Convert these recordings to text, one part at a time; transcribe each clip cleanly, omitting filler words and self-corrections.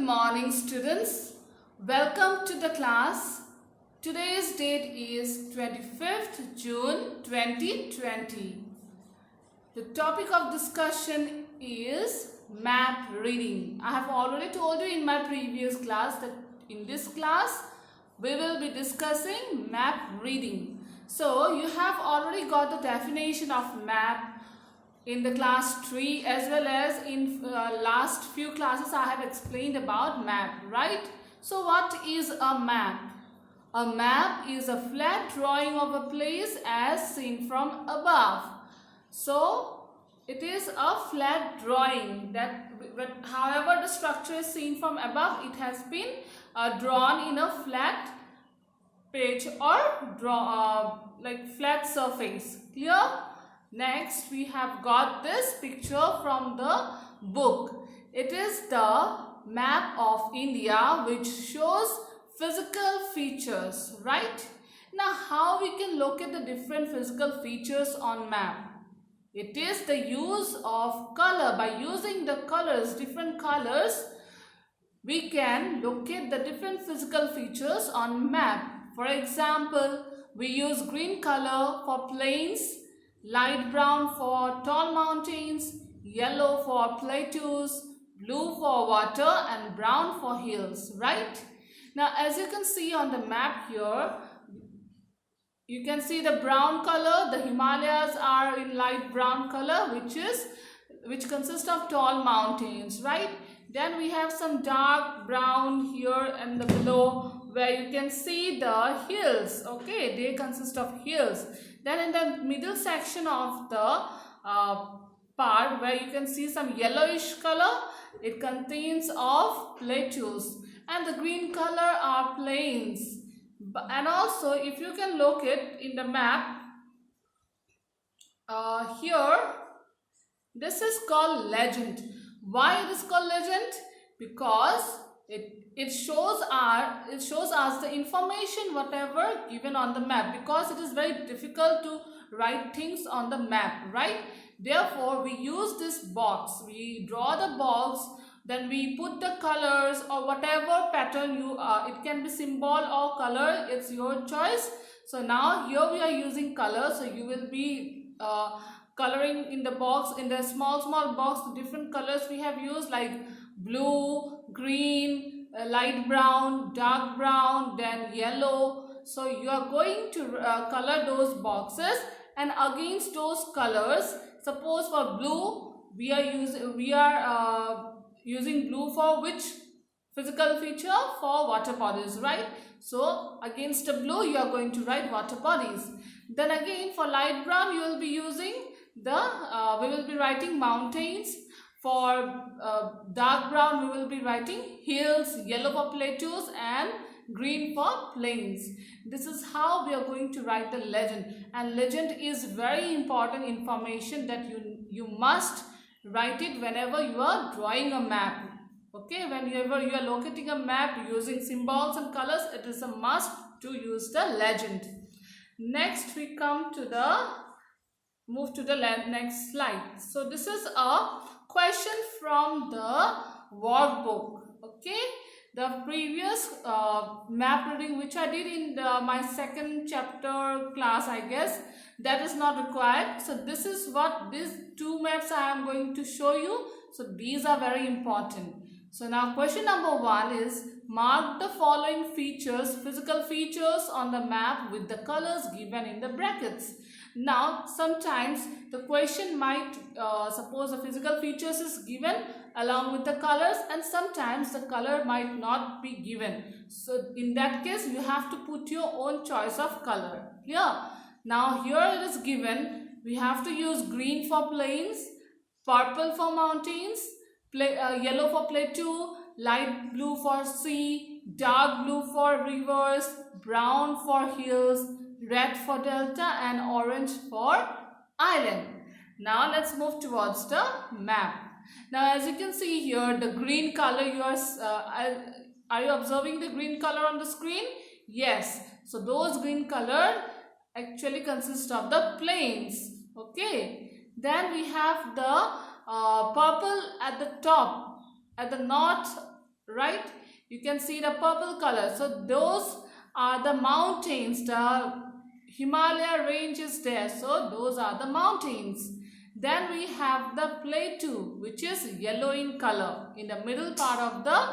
morning, students. Welcome to the class. Today's date is 25th June 2020. The topic of discussion is map reading. I have already told you in my previous class that in this class we will be discussing map reading. So you have already got the definition of map in the class 3, as well as in last few classes I have explained about map, right? So what is a map? A map is a flat drawing of a place as seen from above. So it is a flat drawing that, however the structure is seen from above, it has been drawn in a flat page or like flat surface. Clear? Next, we have got this picture from the book. It is the map of India, which shows physical features, right? Now, how we can locate the different physical features on map? It is the use of color. By using the colors, different colors, we can locate the different physical features on map. For example, we use green color for plains, light brown for tall mountains, yellow for plateaus, blue for water, and brown for hills, right? Now, as you can see on the map here, you can see the brown color. The Himalayas are in light brown color, which consists of tall mountains, right? Then we have some dark brown here and the below, where you can see the hills. Okay, they consist of hills. Then in the middle section of the part where you can see some yellowish color, it contains of plateaus, and the green color are plains. And also, if you can locate in the map here, this is called legend. Why it is called legend? Because it shows us the information whatever given on the map, because it is very difficult to write things on the map, right? Therefore, we use this box. We draw the box, then we put the colors or whatever pattern it can be symbol or color, it's your choice. So now here we are using color, so you will be coloring in the box, in the small box, the different colors we have used, like blue, green, light brown, dark brown, then yellow. So you are going to color those boxes, and against those colors, suppose for blue, we are using blue for which physical feature? For water bodies, right? So against the blue, you are going to write water bodies. Then again, for light brown, you will be using we will be writing mountains. For dark brown, we will be writing hills, yellow for plateaus, and green for plains. This is how we are going to write the legend. And legend is very important information that you must write it whenever you are drawing a map. Okay, whenever you are locating a map using symbols and colors, it is a must to use the legend. Next, we move to the next slide. So this is a question from the workbook. Okay, the previous map reading which I did in my second chapter class, I guess, that is not required. So this is what these two maps I am going to show you. So these are very important. So now question number 1 is, mark the following features, physical features on the map with the colors given in the brackets. Now, sometimes the question might, suppose the physical features is given along with the colors, and sometimes the color might not be given. So, in that case, you have to put your own choice of color. Clear? Now, here it is given, we have to use green for plains, purple for mountains, yellow for plateau, light blue for sea, dark blue for rivers, brown for hills, red for delta, and orange for island. Now let's move towards the map. Now as you can see here, the green color, are you observing the green color on the screen? Yes. So those green color actually consist of the plains. Okay. Then we have the purple at the top, at the north right? You can see the purple color. So those are the mountains. The Himalaya range is there. So those are the mountains. Then we have the plateau, which is yellow in color in the middle part of the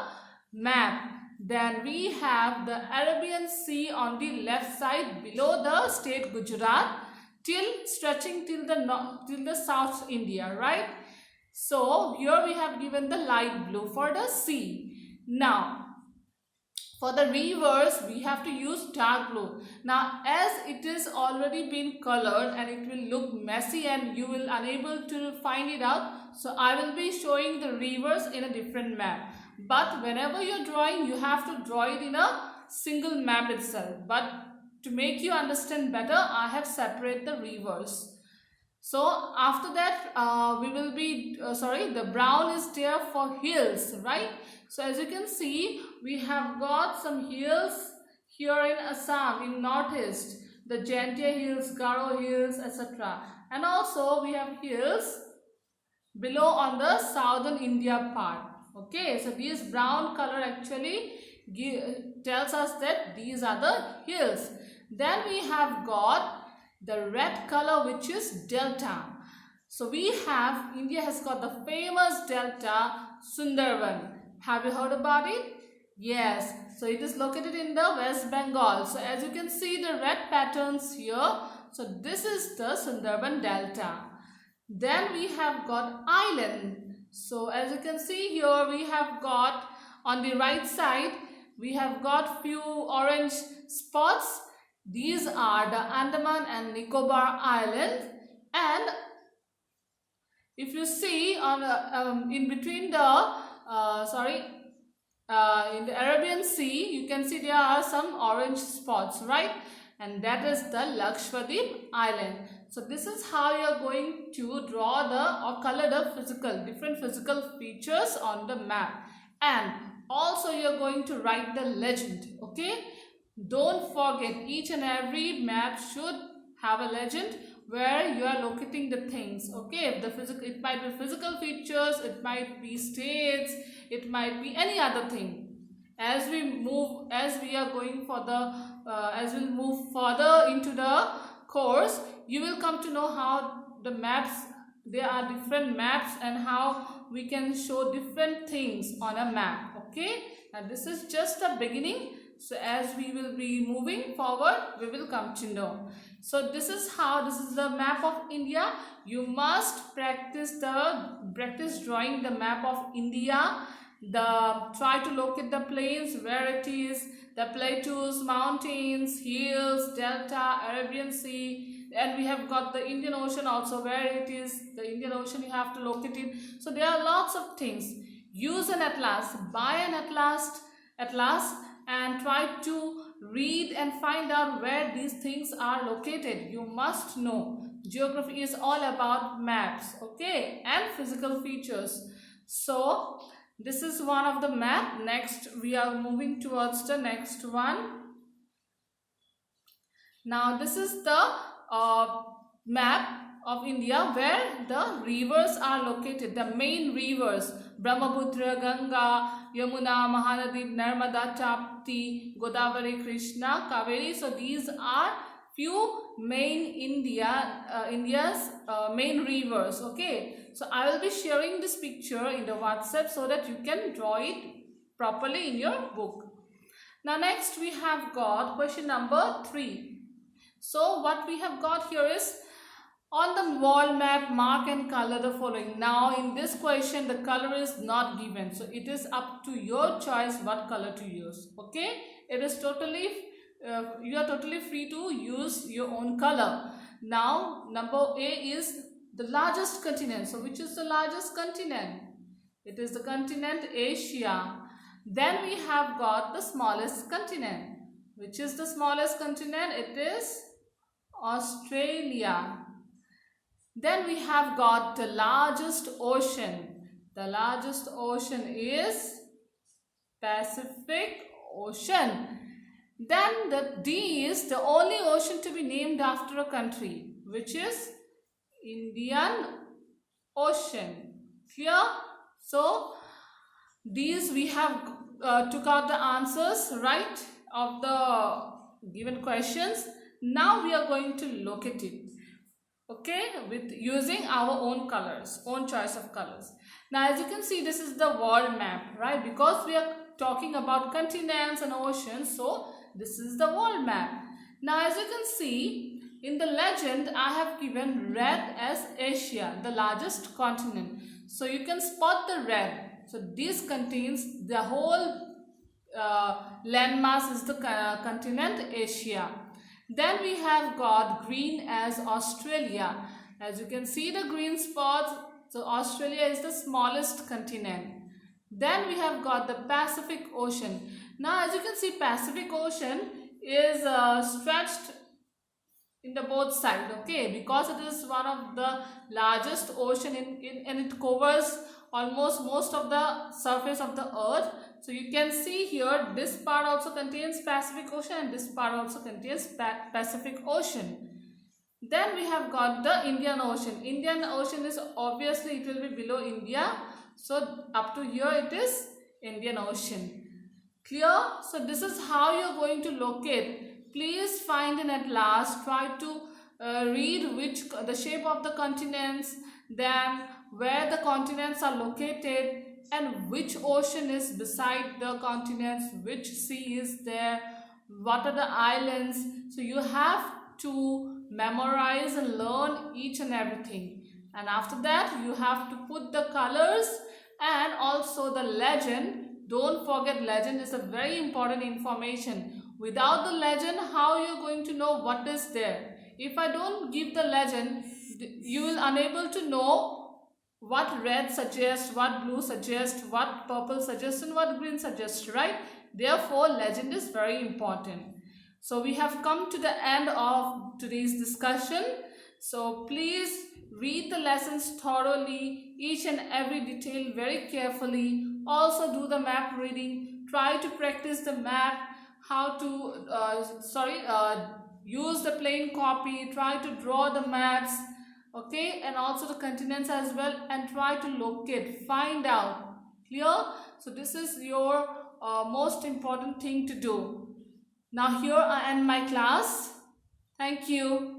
map. Then we have the Arabian Sea on the left side below the state Gujarat, till stretching till the South India, right? So here we have given the light blue for the sea. Now for the rivers, we have to use dark blue. Now, as it is already been colored and it will look messy and you will unable to find it out, so I will be showing the rivers in a different map. But whenever you're drawing, you have to draw it in a single map itself. But to make you understand better, I have separated the rivers. So after that, we will be, the brown is there for hills, right? So as you can see, we have got some hills here in Assam, in northeast, the Jaintia Hills, Garo Hills, etc. And also we have hills below on the southern India part. Okay, so this brown color actually tells us that these are the hills. Then we have got the red color, which is delta. So we have, India has got the famous delta Sundarban. Have you heard about it? Yes. So it is located in the West Bengal. So as you can see the red patterns here. So this is the Sundarban Delta. Then we have got island. So as you can see here, we have got on the right side, we have got few orange spots. These are the Andaman and Nicobar Islands. And if you see on in between the in the Arabian Sea, you can see there are some orange spots, right? And that is the Lakshadweep Island. So this is how you are going to draw or color the different physical features on the map. And also you are going to write the legend, okay? Don't forget, each and every map should have a legend where you are locating the things, okay? It might be physical features, it might be states, it might be any other thing. As we move further into the course, you will come to know how the maps, there are different maps and how we can show different things on a map, okay? Now this is just the beginning. So as we will be moving forward, we will come to know. So this is the map of India. You must practice drawing the map of India. Try to locate the plains where it is, the plateaus, mountains, hills, delta, Arabian Sea, and we have got the Indian Ocean also where it is. The Indian Ocean you have to locate it. So there are lots of things. Use an atlas, buy an atlas and try to read and find out where these things are located. You must know. Geography is all about maps, okay, and physical features. So this is one of the map. Next we are moving towards the next one. Now this is the map of India where the rivers are located, the main rivers: Brahmaputra, Ganga, Yamuna, Mahanadi, Narmada, Tapti, Godavari, Krishna, Kaveri. So these are few main India's main rivers, okay? So I will be sharing this picture in the WhatsApp so that you can draw it properly in your book. Now next we have got question number 3. So what we have got here is, on the wall map, mark and color the following. Now in this question, the color is not given. So it is up to your choice what color to use. Okay. It is totally, you are totally free to use your own color. Now number A is the largest continent. So which is the largest continent? It is the continent Asia. Then we have got the smallest continent. Which is the smallest continent? It is Australia. Then we have got the largest ocean. The largest ocean is Pacific Ocean. Then the D is the only ocean to be named after a country, which is Indian Ocean. Clear? So these we have took out the answers right of the given questions. Now we are going to locate it, okay, with using our own colors, own choice of colors. Now as you can see, this is the world map, right? Because we are talking about continents and oceans, so this is the world map. Now as you can see in the legend, I have given red as Asia, the largest continent. So you can spot the red. So this contains the whole landmass is the continent Asia. Then we have got green as Australia. As you can see the green spots, so Australia is the smallest continent. Then we have got the Pacific Ocean. Now as you can see, Pacific Ocean is stretched in the both sides, okay, because it is one of the largest ocean and it covers almost most of the surface of the earth. So you can see here, this part also contains Pacific Ocean and this part also contains Pacific Ocean. Then we have got the Indian Ocean. Indian Ocean is obviously, it will be below India. So up to here it is Indian Ocean. Clear? So this is how you are going to locate. Please find in at last, try to read the shape of the continents, then where the continents are located, and which ocean is beside the continents, which sea is there, what are the islands. So you have to memorize and learn each and everything, and after that you have to put the colors and also the legend. Don't forget, legend is a very important information. Without the legend, how you are going to know what is there? If I don't give the legend, you will unable to know what red suggests, what blue suggests, what purple suggests, and what green suggests, right? Therefore, legend is very important. So we have come to the end of today's discussion. So please read the lessons thoroughly, each and every detail very carefully. Also do the map reading. Try to practice the map, how to use the plain copy. Try to draw the maps, okay, and also the continents as well, and try to locate, find out. Clear? So this is your most important thing to do. Now here I end my class. Thank you.